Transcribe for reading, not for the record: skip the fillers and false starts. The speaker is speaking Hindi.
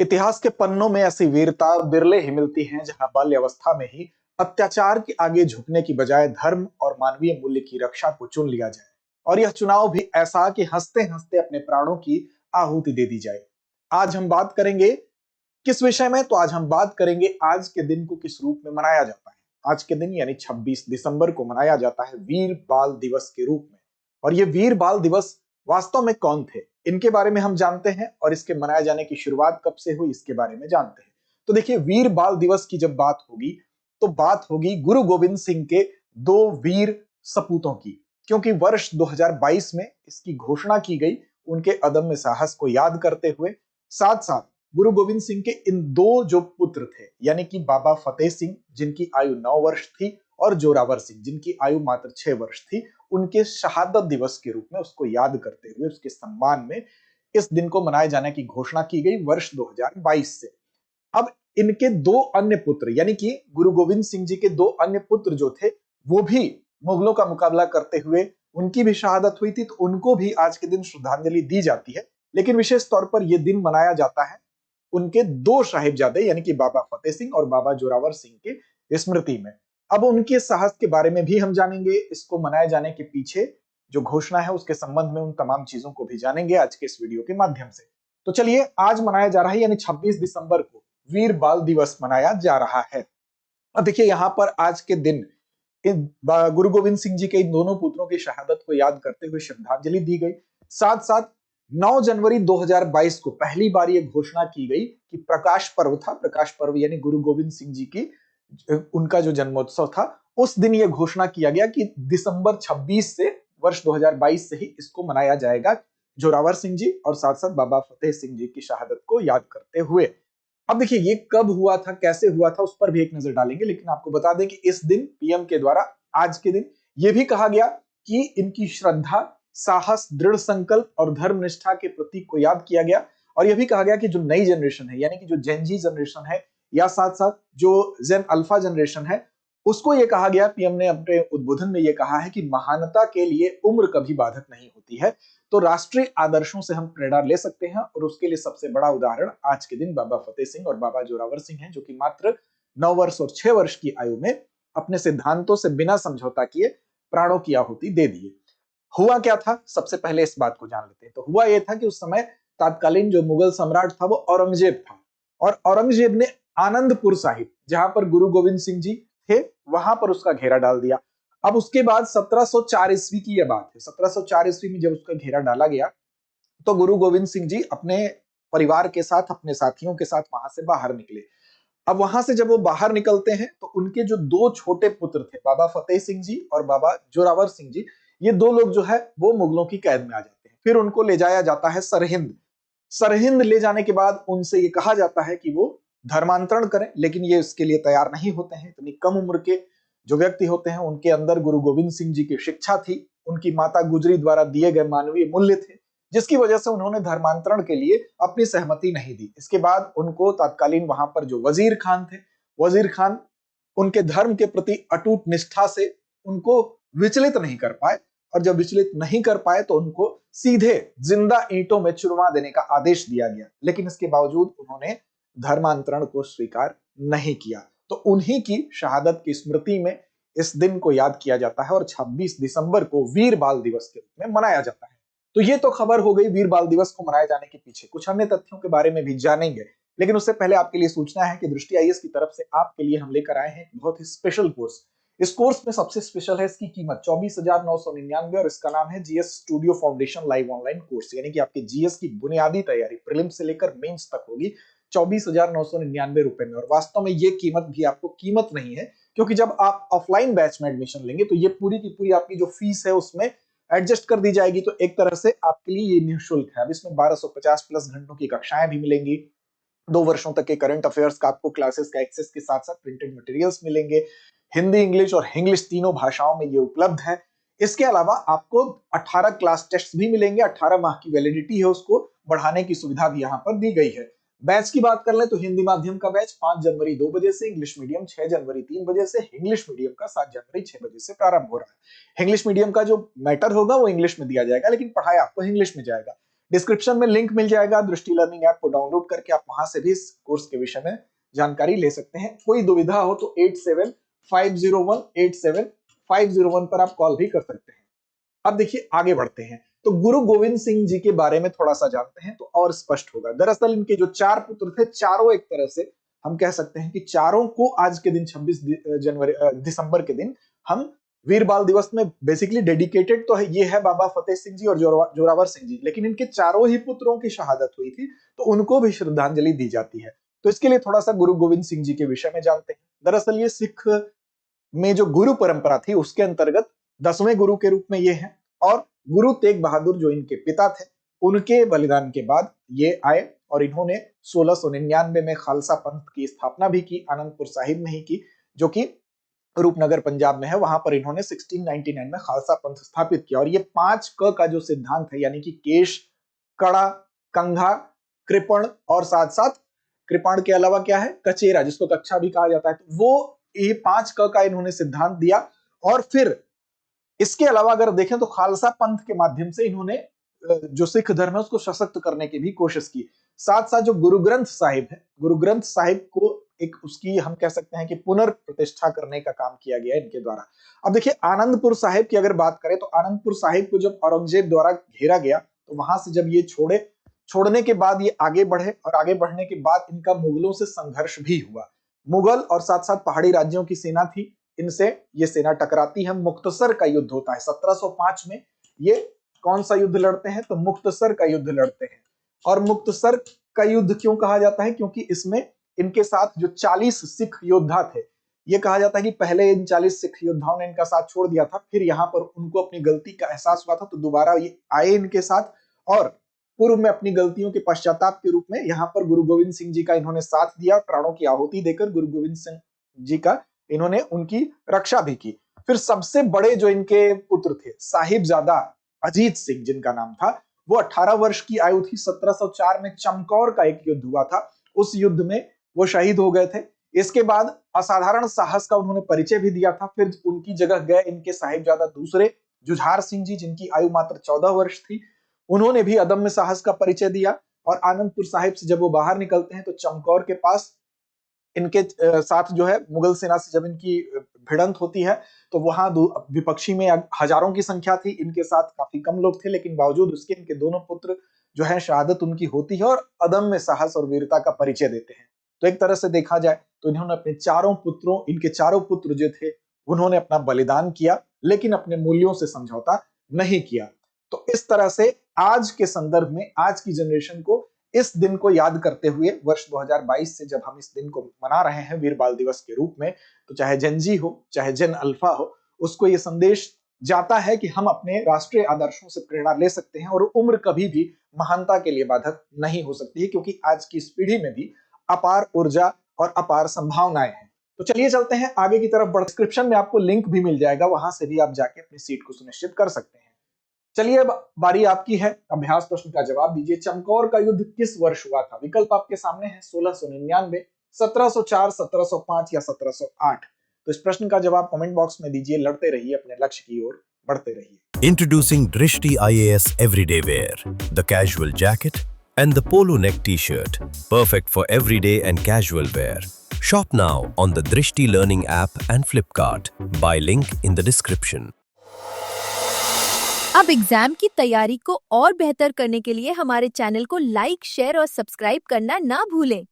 इतिहास के पन्नों में ऐसी वीरता बिरले ही मिलती है जहां बाल्यावस्था में ही अत्याचार के आगे झुकने की बजाय धर्म और मानवीय मूल्य की रक्षा को चुन लिया जाए। और यह चुनाव भी ऐसा कि हंसते हंसते अपने प्राणों की आहुति दे दी जाए। आज हम बात करेंगे किस विषय में? तो आज हम बात करेंगे आज के दिन को किस रूप में मनाया जाता है। आज के दिन यानी 26 दिसंबर को मनाया जाता है वीर बाल दिवस के रूप में। और ये वीर बाल दिवस वास्तव में कौन थे, इनके बारे में हम जानते हैं, और इसके मनाए जाने की शुरुआत कब से हुई इसके बारे में जानते हैं। तो देखिए, वीर बाल दिवस की जब बात होगी तो बात होगी गुरु गोविंद सिंह के दो वीर सपूतों की, क्योंकि वर्ष 2022 में इसकी घोषणा की गई उनके अदम्य साहस को याद करते हुए। साथ साथ गुरु गोविंद सिंह के इन दो जो पुत्र थे, यानी कि बाबा फतेह सिंह जिनकी आयु 9 वर्ष थी और जोरावर सिंह जिनकी आयु मात्र 6 वर्ष थी, उनके शहादत दिवस के रूप में उसको याद करते हुए उसके सम्मान में इस दिन को मनाए जाने की घोषणा की गई वर्ष 2022 से। अब इनके दो अन्य पुत्र यानी कि गुरु गोविंद सिंह जी के दो अन्य पुत्र जो थे वो भी मुगलों का मुकाबला करते हुए उनकी भी शहादत हुई थी, तो उनको भी आज के दिन श्रद्धांजलि दी जाती है। लेकिन विशेष तौर पर यह दिन मनाया जाता है उनके दो साहिबजादे यानी कि बाबा फतेह सिंह और बाबा जोरावर सिंह के स्मृति में। अब उनके साहस के बारे में भी हम जानेंगे, इसको मनाए जाने के पीछे जो घोषणा है उसके संबंध में उन तमाम चीजों को भी जानेंगे आज के इस वीडियो के माध्यम से। तो चलिए, आज मनाया जा रहा है यानी 26 दिसंबर को वीर बाल दिवस मनाया जा रहा है। और देखिए, यहाँ पर आज के दिन गुरु गोविंद सिंह जी के इन दोनों पुत्रों की शहादत को याद करते हुए श्रद्धांजलि दी गई। साथ साथ 9 जनवरी 2022 को पहली बार यह घोषणा की गई कि प्रकाश पर्व था, प्रकाश पर्व यानी गुरु गोविंद सिंह जी की उनका जो जन्मोत्सव था, उस दिन यह घोषणा किया गया कि दिसंबर 26 से वर्ष 2022 से ही इसको मनाया जाएगा, जोरावर सिंह जी और साथ साथ बाबा फतेह सिंह जी की शहादत को याद करते हुए। अब देखिए, ये कब हुआ था, कैसे हुआ था, उस पर भी एक नजर डालेंगे, लेकिन आपको बता दें कि इस दिन पीएम के द्वारा आज के दिन यह भी कहा गया कि इनकी श्रद्धा, साहस, दृढ़ संकल्प और धर्मनिष्ठा के प्रतीक को याद किया गया। और यह भी कहा गया कि जो नई जनरेशन है यानी कि जो जेनजी जनरेशन है या साथ साथ जो जेन अल्फा जनरेशन है, उसको यह कहा गया, पीएम ने अपने उद्बोधन में यह कहा है कि महानता के लिए उम्र कभी बाधक नहीं होती है, तो राष्ट्रीय आदर्शों से हम प्रेरणा ले सकते हैं। और उसके लिए सबसे बड़ा उदाहरण आज के दिन बाबा फतेह सिंह और बाबा जोरावर सिंह हैं, जो कि मात्र 9 वर्ष और 6 वर्ष की आयु में अपने सिद्धांतों से बिना समझौता किए प्राणों की आहुति दे दिए। हुआ क्या था, सबसे पहले इस बात को जान लेते हैं। तो हुआ यह था कि उस समय तत्कालीन जो मुगल सम्राट था वो औरंगजेब था, और औरंगजेब ने आनंदपुर साहिब, जहां पर गुरु गोविंद सिंह जी थे, वहां पर उसका घेरा डाल दिया। अब उसके बाद 1704 ईस्वी की यह बात है, 1704 ईस्वी में जब उसका घेरा डाला गया तो गुरु गोविंद सिंह जी अपने परिवार के साथ, अपने साथियों के साथ वहां से बाहर निकले। अब वहां से जब वो बाहर निकलते हैं तो उनके जो दो छोटे पुत्र थे, बाबा फतेह सिंह जी और बाबा जोरावर सिंह जी, ये दो लोग जो है वो मुगलों की कैद में आ जाते हैं। फिर उनको ले जाया जाता है सरहिंद। सरहिंद ले जाने के बाद उनसे ये कहा जाता है कि वो धर्मांतरण करें, लेकिन ये इसके लिए तैयार नहीं होते हैं। इतनी कम उम्र के जो व्यक्ति होते हैं उनके अंदर गुरु गोविंद सिंह जी की शिक्षा थी, उनकी माता गुजरी द्वारा दिए गए मानवीय मूल्य थे, जिसकी वजह से उन्होंने धर्मांतरण के लिए अपनी सहमति नहीं दी। इसके बाद उनको तत्कालीन वहां पर जो वजीर खान थे, वजीर खान उनके धर्म के प्रति अटूट निष्ठा से उनको विचलित नहीं कर पाए, और जब विचलित नहीं कर पाए तो उनको सीधे जिंदा ईंटों में चुनवा देने का आदेश दिया गया। लेकिन इसके बावजूद उन्होंने धर्मांतरण को स्वीकार नहीं किया। तो उन्हीं की शहादत की स्मृति में इस दिन को याद किया जाता है और 26 दिसंबर को वीर बाल दिवस के रूप में मनाया जाता है। तो ये तो खबर हो गई वीर बाल दिवस को मनाए जाने के पीछे। कुछ अन्य तथ्यों के बारे में भी जानेंगे, लेकिन उससे पहले आपके लिए सूचना है कि दृष्टि आईएएस की तरफ से आपके लिए हम लेकर आए हैं बहुत ही स्पेशल कोर्स। इस कोर्स में सबसे स्पेशल है इसकी कीमत 24,999, और इसका नाम है GS studio foundation live online course, यानी कि आपके जीएस की बुनियादी तैयारी प्रीलिम्स से लेकर मेंस तक होगी 24,999 रुपए में। और वास्तव में ये कीमत भी आपको कीमत नहीं है, क्योंकि जब आप ऑफलाइन बैच में एडमिशन लेंगे तो ये पूरी की पूरी आपकी जो फीस है उसमें एडजस्ट कर दी जाएगी। तो एक तरह से आपके लिए ये निःशुल्क है। अब इसमें 1250 प्लस घंटों की कक्षाएं भी मिलेंगी, 2 वर्षों तक के करंट अफेयर्स का आपको क्लासेस का एक्सेस के साथ साथ प्रिंटेड मटेरियल्स मिलेंगे। हिंदी, इंग्लिश और इंग्लिश तीनों भाषाओं में ये उपलब्ध है। इसके अलावा आपको 18 क्लास टेस्ट भी मिलेंगे, 18 माह की वैलिडिटी है, उसको बढ़ाने की सुविधा भी यहाँ पर दी गई है। बैच की बात कर लें तो हिंदी माध्यम का बैच 5 जनवरी 2 बजे से, इंग्लिश मीडियम 6 जनवरी 3 बजे से, इंग्लिश मीडियम का 7 जनवरी 6 बजे से प्रारंभ हो रहा है। इंग्लिश मीडियम का जो मैटर होगा वो इंग्लिश में दिया जाएगा, लेकिन पढ़ाया आपको इंग्लिश में जाएगा। डिस्क्रिप्शन में लिंक मिल जाएगा, दृष्टि लर्निंग ऐप को डाउनलोड करके आप वहां से भी इस कोर्स के विषय में जानकारी ले सकते हैं। कोई दुविधा हो तो 8750187501 पर आप कॉल भी कर सकते हैं। अब देखिए आगे बढ़ते हैं, तो गुरु गोविंद सिंह जी के बारे में थोड़ा सा जानते हैं तो और स्पष्ट होगा। दरअसल इनके जो 4 पुत्र थे, चारों एक तरह से हम कह सकते हैं कि चारों को आज के दिन 26 दिसंबर के दिन हम वीर बाल दिवस में बेसिकली डेडिकेटेड तो है, ये है बाबा फतेह सिंह जी और जोरावर सिंह जी, लेकिन इनके चारों ही पुत्रों की शहादत हुई थी तो उनको भी श्रद्धांजलि दी जाती है। तो इसके लिए थोड़ा सा गुरु गोविंद सिंह जी के विषय में जानते हैं। दरअसल ये सिख में जो गुरु परंपरा थी उसके अंतर्गत 10वें गुरु के रूप में ये हैं, और गुरु तेग बहादुर जो इनके पिता थे, उनके बलिदान के बाद ये आए और इन्होंने 1699 में खालसा पंथ की स्थापना भी की, आनंदपुर साहिब में ही की, जो कि रूपनगर पंजाब में है। वहां पर इन्होंने 1699 में खालसा पंथ स्थापित किया। और ये 5 क का जो सिद्धांत है, यानी कि केश, कड़ा, कंघा, कृपण और साथ साथ कृपाण के अलावा क्या है, कचेरा, जिसको कच्छा भी कहा जाता है, तो वो ये 5 क का इन्होंने सिद्धांत दिया। और फिर इसके अलावा अगर देखें तो खालसा पंथ के माध्यम से इन्होंने जो सिख धर्म है उसको सशक्त करने की भी कोशिश की। साथ साथ जो गुरु ग्रंथ साहिब है, गुरु ग्रंथ साहिब को एक उसकी हम कह सकते हैं कि पुनर्प्रतिष्ठा करने का काम किया गया इनके द्वारा। अब देखिए आनंदपुर साहिब की अगर बात करें तो आनंदपुर साहिब को जब औरंगजेब द्वारा घेरा गया तो वहां से जब ये छोड़ने के बाद ये आगे बढ़े, और आगे बढ़ने के बाद इनका मुगलों से संघर्ष भी हुआ। मुगल और साथ साथ पहाड़ी राज्यों की सेना थी, इनसे ये सेना टकराती है, मुक्तसर का युद्ध होता है 1705 में। ये कौन सा युद्ध लड़ते हैं, तो मुक्तसर का युद्ध लड़ते हैं। और मुक्तसर का युद्ध क्यों कहा जाता है, क्योंकि इसमें इनके साथ जो 40 सिख योद्धा थे, ये कहा जाता है कि पहले इन 40 सिख योद्धाओं ने इनका साथ छोड़ दिया था, फिर यहाँ पर उनको अपनी गलती का एहसास हुआ था तो दोबारा ये आए इनके साथ, और पूर्व में अपनी गलतियों के पश्चाताप के रूप में यहाँ पर गुरु गोविंद सिंह जी का इन्होंने साथ दिया, प्राणों की आहुति देकर गुरु गोविंद सिंह जी का इन्होंने उनकी रक्षा भी की। फिर सबसे बड़े जो इनके पुत्र थे, साहिबजादा अजीत सिंह जिनका नाम था, वो 18 वर्ष की आयु थी। 1704 में चमकौर का एक युद्ध हुआ था, उस युद्ध में वो शहीद हो गए थे। इसके बाद असाधारण साहस का उन्होंने परिचय भी दिया था। फिर उनकी जगह गए इनके साहिबजादा दूसरे जुझार सिंह जी, जिनकी आयु मात्र 14 वर्ष थी, उन्होंने भी अदम्य साहस का परिचय दिया। और आनंदपुर साहिब से जब वो बाहर निकलते हैं तो चमकौर के पास इनके साथ जो है मुगल सेना से जब इनकी भिड़ंत होती है तो वहां विपक्षी में हजारों की संख्या थी, इनके साथ काफी कम लोग थे, लेकिन बावजूद उसके इनके दोनों पुत्र जो है शहादत उनकी होती है और अदम्य साहस और वीरता का परिचय देते हैं। तो एक तरह से देखा जाए तो इन्होंने अपने इनके चारों पुत्र जो थे उन्होंने अपना बलिदान किया, लेकिन अपने मूल्यों से समझौता नहीं किया। तो इस तरह से आज के संदर्भ में आज की जनरेशन को इस दिन को याद करते हुए वर्ष 2022 से जब हम इस दिन को मना रहे हैं वीर बाल दिवस के रूप में, तो चाहे जेन जी हो चाहे जेन अल्फा हो, उसको ये संदेश जाता है कि हम अपने राष्ट्रीय आदर्शों से प्रेरणा ले सकते हैं और उम्र कभी भी महानता के लिए बाधक नहीं हो सकती है, क्योंकि आज की इस पीढ़ी में भी अपार ऊर्जा और अपार संभावनाएं हैं। तो चलिए चलते हैं आगे की तरफ। डिस्क्रिप्शन में आपको लिंक भी मिल जाएगा, वहां से भी आप जाके अपनी सीट को सुनिश्चित कर सकते हैं। चलिए अब बारी आपकी है, अभ्यास प्रश्न का जवाब दीजिए। चमकौर का युद्ध किस वर्ष हुआ था? विकल्प आपके सामने है, 1699, 1704, 1705 या 1708। तो इस प्रश्न का जवाब कमेंट बॉक्स में दीजिए। लड़ते रहिए, अपने लक्ष्य की ओर बढ़ते रहिए। Introducing Drishti IAS Everyday Wear, the casual jacket and the polo neck t-shirt, perfect for everyday and casual wear. Shop now on the Drishti Learning app and Flipkart. Buy link in the description. अब एग्जाम की तैयारी को और बेहतर करने के लिए हमारे चैनल को लाइक, शेयर और सब्सक्राइब करना ना भूलें।